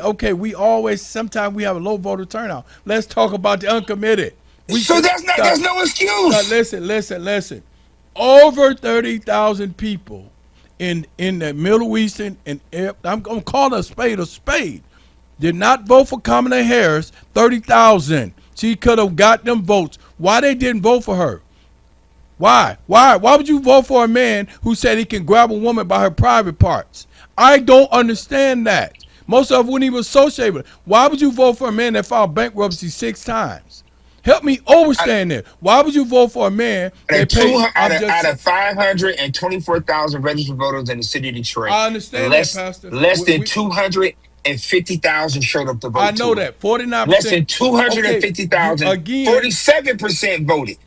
Sometimes we have a low voter turnout. Let's talk about the uncommitted. That's no excuse. Listen. Over 30,000 people in the Middle East and I'm gonna call a spade, did not vote for Kamala Harris. 30,000. She could have got them votes. Why they didn't vote for her? Why would you vote for a man who said he can grab a woman by her private parts? I don't understand that. Most of them wouldn't even associate with it. Why would you vote for a man that filed bankruptcy 6 times? Help me understand that. Why would you vote for a man that paid out of 524,000 registered voters in the city of Detroit? I understand that, Pastor. Less than 250,000 showed up to vote. I know that. 49%. Less than 250,000. Again, 47% voted.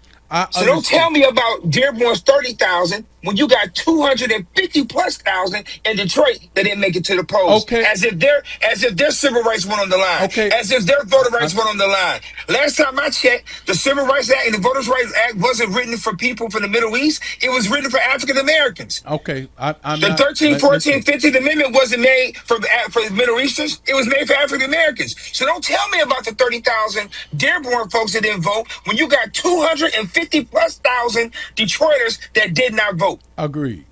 So don't tell me about Dearborn's 30,000 when you got 250 plus thousand in Detroit that didn't make it to the polls. Okay. As if their civil rights went on the line. Okay. As if their voter rights went on the line. Last time I checked, the Civil Rights Act and the Voters' Rights Act wasn't written for people from the Middle East. It was written for African Americans. Okay. The 13th, 14th, 15th Amendment wasn't made for Middle Easterns. It was made for African Americans. So don't tell me about the 30,000 Dearborn folks that didn't vote when you got 250 plus thousand Detroiters that did not vote. Agreed.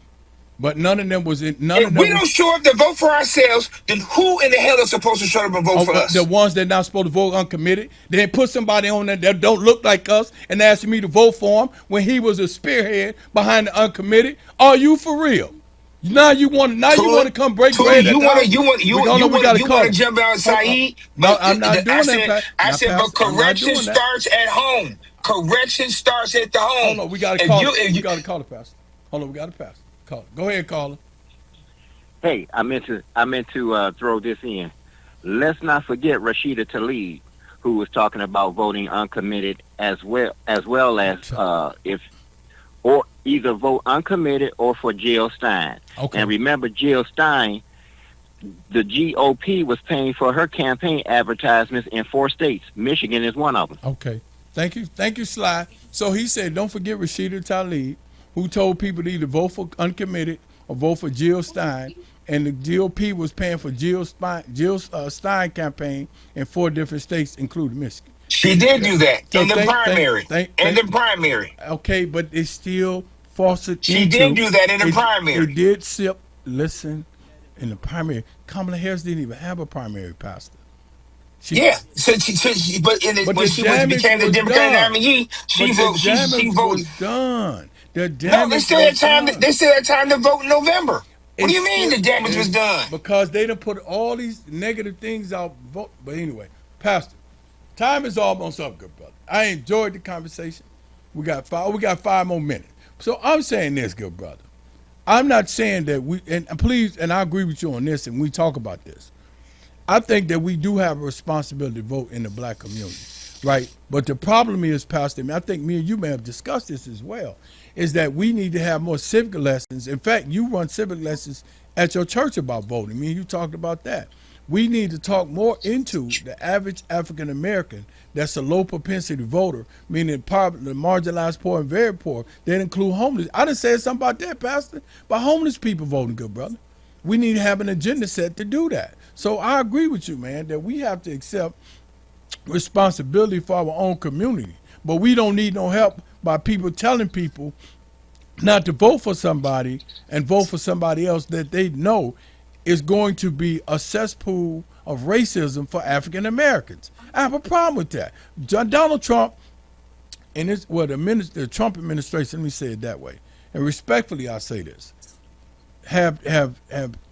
But none of them was in. If we don't show up to vote for ourselves, then who in the hell is supposed to show up and vote for us? The ones that not supposed to vote uncommitted. They put somebody on there that don't look like us and asking me to vote for him when he was a spearhead behind the uncommitted. Are you for real? Now you want to come break bread. You want to jump out, Saeed? No, I'm not doing that. I said, but correction starts at home. Correction starts at the home. Hold on, we got to call it. We got to call it, Pastor. Hold on, we got to pass. Call it. Go ahead, caller. Hey, I meant to throw this in. Let's not forget Rashida Tlaib, who was talking about voting uncommitted as well as if or either vote uncommitted or for Jill Stein. Okay. And remember, Jill Stein, the GOP was paying for her campaign advertisements in 4 states. Michigan is one of them. Okay. Thank you, Sly. So he said, don't forget Rashida Tlaib, who told people to either vote for uncommitted or vote for Jill Stein. And the GOP was paying for Jill Stein campaign in 4 different states, including Michigan. She did do that in the primary. Okay, but it's still forced into. She did do that in the primary. It did sip. Listen, in the primary, Kamala Harris didn't even have a primary, Pastor. When she became the Democratic nominee, she voted. Done. The damage no, they still had time. They still had time to vote in November. What do you mean the damage was done? Because they done put all these negative things out. But anyway, Pastor, time is almost up, good brother. I enjoyed the conversation. We got 5 more minutes. So I'm saying this, good brother. I'm not saying that and I agree with you on this, and we talk about this. I think that we do have a responsibility to vote in the black community, right? But the problem is, Pastor, I think me and you may have discussed this as well, is that we need to have more civic lessons. In fact, you run civic lessons at your church about voting. Me and you talked about that. We need to talk more into the average African American that's a low propensity voter, meaning the marginalized poor and very poor. That include homeless. I done said something about that, Pastor, about homeless people voting, good brother. We need to have an agenda set to do that. So I agree with you, man, that we have to accept responsibility for our own community. But we don't need no help by people telling people not to vote for somebody and vote for somebody else that they know is going to be a cesspool of racism for African Americans. I have a problem with that. Donald Trump and the Trump administration, let me say it that way, and respectfully I say this, have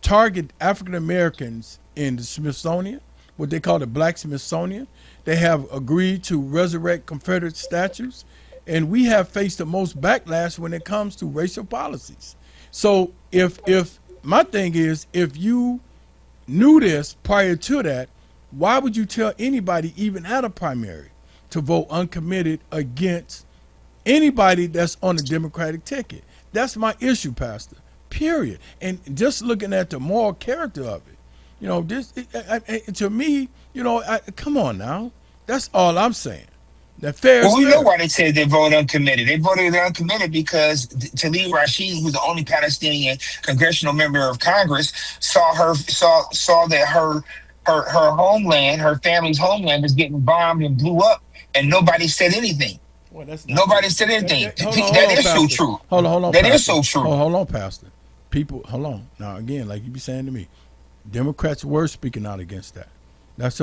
targeted African Americans in the Smithsonian, what they call the Black Smithsonian. They have agreed to resurrect Confederate statues, and we have faced the most backlash when it comes to racial policies. So if my thing is, if you knew this prior to that, why would you tell anybody, even at a primary, to vote uncommitted against anybody that's on the Democratic ticket? That's my issue, Pastor. Period. And just looking at the moral character of it, You know, to me, you know, come on now. That's all I'm saying. That fair is Well, we know fair. why they said they voted uncommitted. They voted uncommitted because Talib Rashid, who's the only Palestinian congressional member of Congress, saw that her homeland, her family's homeland, was getting bombed and blew up, and nobody said anything. Well, that's not true. Nobody said anything. Hold That on, is so Pastor. true. Hold on, That Pastor. is so true. Hold on, Pastor. People, hold on. Now, again, like you be saying to me, Democrats were speaking out against that. That's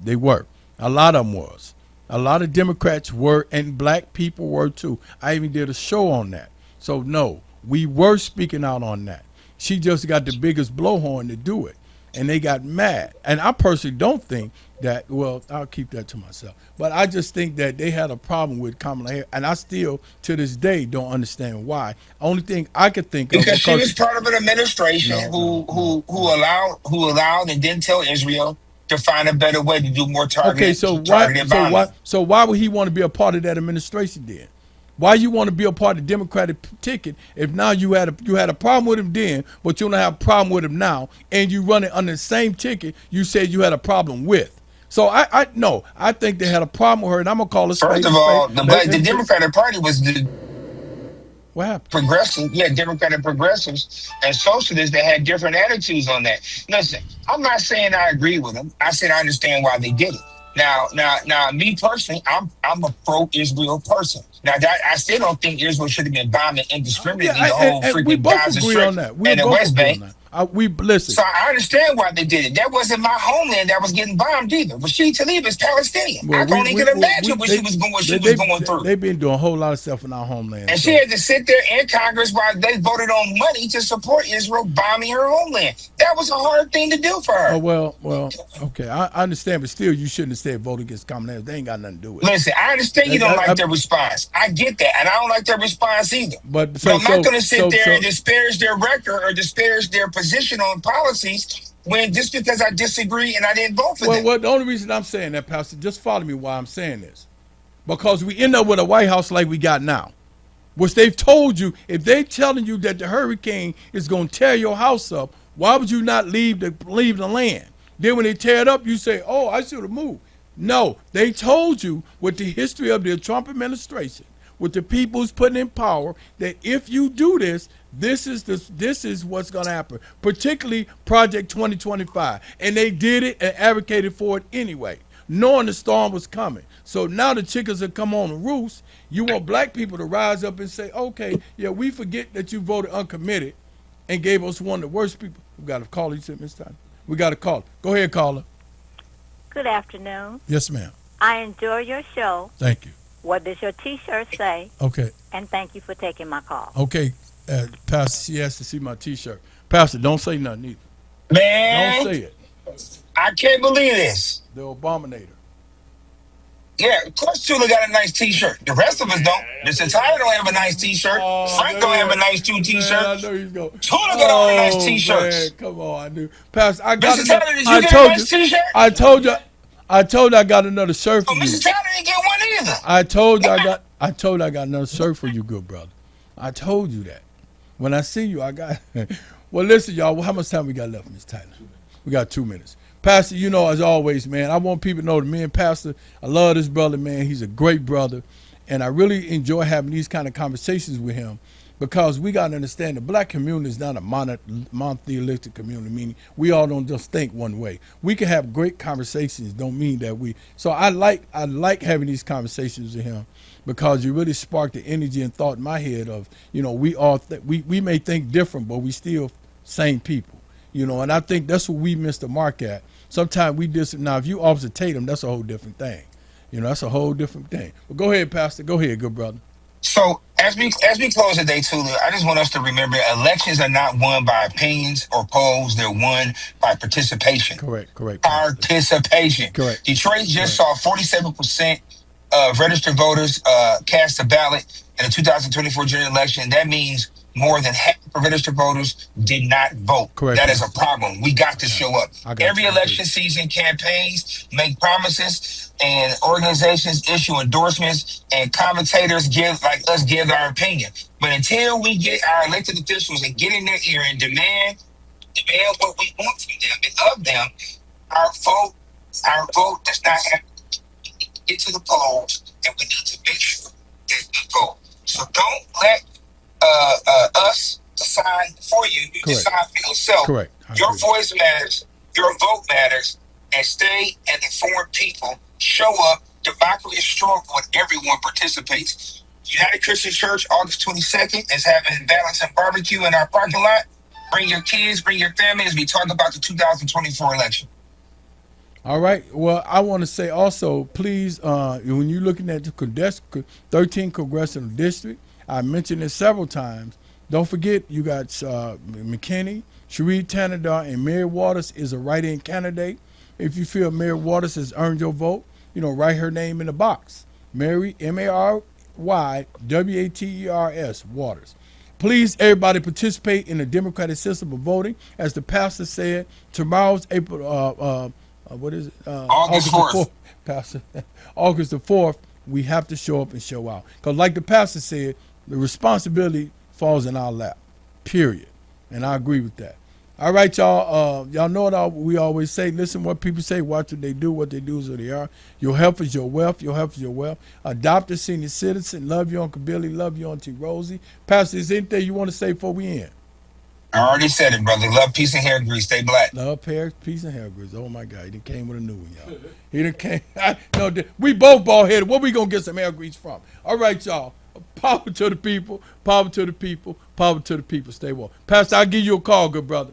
they were. A lot of them was. A lot of Democrats were, and black people were too. I even did a show on that. So no, we were speaking out on that. She just got the biggest blowhorn to do it, and they got mad. And I personally don't think that. Well, I'll keep that to myself. But I just think that they had a problem with Kamala Harris, and I still, to this day, don't understand why. Only thing I could think of Because she was part of an administration who allowed and didn't tell Israel to find a better way to do more Okay, targeted bombing. so why would he want to be a part of that administration then? Why you want to be a part of the Democratic ticket if now you had a problem with him then, but you don't have a problem with him now, and you run it on the same ticket you said you had a problem with? So I think they had a problem with her, and I'm gonna call it First spade of a all, spade. the Democratic Party was the What happened? progressive, Democratic progressives and socialists that had different attitudes on that. Listen, I'm not saying I agree with them. I said I understand why they did it. Now, me personally, I'm a pro-Israel person. Now, that I still don't think Israel should have been bombing indiscriminately the whole And we freaking both Gaza agree Strip on that. We and the both West agree Bank. on that. We listen. So I understand why they did it. That wasn't my homeland that was getting bombed either. Rashid Tlaib is Palestinian. I can't even imagine what she was going through. They've been doing a whole lot of stuff in our homeland. And she had to sit there in Congress while they voted on money to support Israel bombing her homeland. That was a hard thing to do for her. Oh, well, okay. I understand, but still, you shouldn't have said vote against Kamala Harris. They ain't got nothing to do with it. Listen, I understand you don't like their response. I get that, and I don't like their response either. But I'm not going to sit there and disparage their record or disparage their position on policies when just because I disagree and I didn't vote for them. Well, the only reason I'm saying that, Pastor, just follow me why I'm saying this. Because we end up with a White House like we got now, which they've told you, if they're telling you that the hurricane is going to tear your house up, why would you not leave the land? Then when they tear it up, you say, oh, I should have moved. No, they told you with the history of the Trump administration, with the people who's putting in power, that if you do this, this is what's going to happen, particularly Project 2025. And they did it and advocated for it anyway, knowing the storm was coming. So now the chickens have come on the roost. You want black people to rise up and say, okay, yeah, we forget that you voted uncommitted and gave us one of the worst people. We got to call you this time. We got to call. Go ahead, caller. Good afternoon. Yes, ma'am. I enjoy your show. Thank you. What does your T-shirt say? Okay. And thank you for taking my call. Okay. Pastor, she has to see my T-shirt. Pastor, don't say nothing either. Man. Don't say it. I can't believe this. The Abominator. Yeah, of course Tula got a nice T-shirt. The rest of us don't. Mr. Tyler don't have a nice T-shirt. Frank don't have a nice T-shirt. I know he's going. Tula got on a nice T-shirt. Man, come on, I knew. Pastor, I got Mr. Tyler, did you get a nice T-shirt? I told you I got another shirt for you. Mr. Tyler didn't get one either. I told you I got another shirt for you, good brother. I told you that. When I see you, I got. Well, listen, y'all. How much time we got left, Miss Tyler? We got 2 minutes. Pastor, you know, as always, man, I want people to know that me and Pastor, I love this brother, man. He's a great brother. And I really enjoy having these kind of conversations with him because we got to understand the black community is not a monotheistic community, meaning we all don't just think one way. We can have great conversations, don't mean that we. So I like having these conversations with him because you really spark the energy and thought in my head of, you know, we all, we may think different, but we still same people. You know, and I think that's what we missed the mark at. Sometimes we now if you Officer Tatum, that's a whole different thing. You know, that's a whole different thing. But go ahead, Pastor. Go ahead, good brother. So as we close today, Tula, I just want us to remember elections are not won by opinions or polls. They're won by participation. Correct. Participation. Correct. Detroit just saw 47% of registered voters cast a ballot in the 2024 general election. That means more than half of registered voters did not vote. Correct. That is a problem. We got to show up. Every you. election season, campaigns make promises, and organizations issue endorsements, and commentators give our opinion. But until we get our elected officials and get in their ear and demand demand what we want from them and of them. Our vote does not have to get to the polls, and we need to make sure that we vote. So don't let us decide for you. You Correct. decide for yourself. Correct. Your voice matters. Your vote matters. And stay and inform people. Show up. Democracy is strong when everyone participates. United Christian Church, August 22nd, is having balance and barbecue in our parking lot. Bring your kids, bring your family as we talk about the 2024 election. All right. Well, I want to say also, please, when you're looking at the 13th Congressional District, I mentioned it several times. Don't forget, you got McKinney, Sheree Tanadar, and Mary Waters is a write-in candidate. If you feel Mary Waters has earned your vote, write her name in the box. Mary, MaryWaters, Waters. Please, everybody, participate in the democratic system of voting. As the pastor said, tomorrow's April, what is it? August 4th. Pastor. August the 4th, we have to show up and show out. Because like the pastor said, the responsibility falls in our lap, period. And I agree with that. All right, y'all. Y'all know what we always say. Listen what people say. Watch what they do. What they do is who they are. Your health is your wealth. Your health is your wealth. Adopt a senior citizen. Love you, Uncle Billy. Love you, Auntie Rosie. Pastor, is there anything you want to say before we end? I already said it, brother. Love, peace, and hair grease. Stay black. Love, peace, and hair grease. Oh, my God. He done came with a new one, y'all. He done came. We both bald-headed. Where we going to get some hair grease from? All right, y'all. Power to the people. Power to the people. Power to the people. Stay warm. Pastor, I'll give you a call, good brother.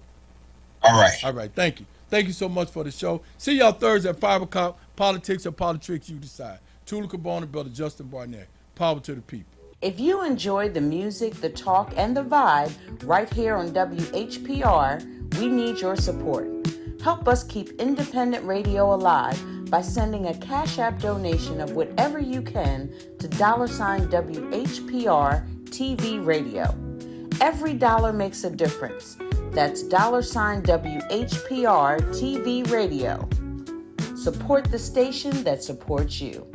All right. All right. Thank you. Thank you so much for the show. See y'all Thursday at 5 o'clock. Politics or politics, you decide. Tula Cabona, Brother Justin Barnett. Power to the people. If you enjoyed the music, the talk, and the vibe right here on WHPR, we need your support. Help us keep independent radio alive by sending a Cash App donation of whatever you can to $WHPR TV Radio. Every dollar makes a difference. That's $WHPR TV Radio. Support the station that supports you.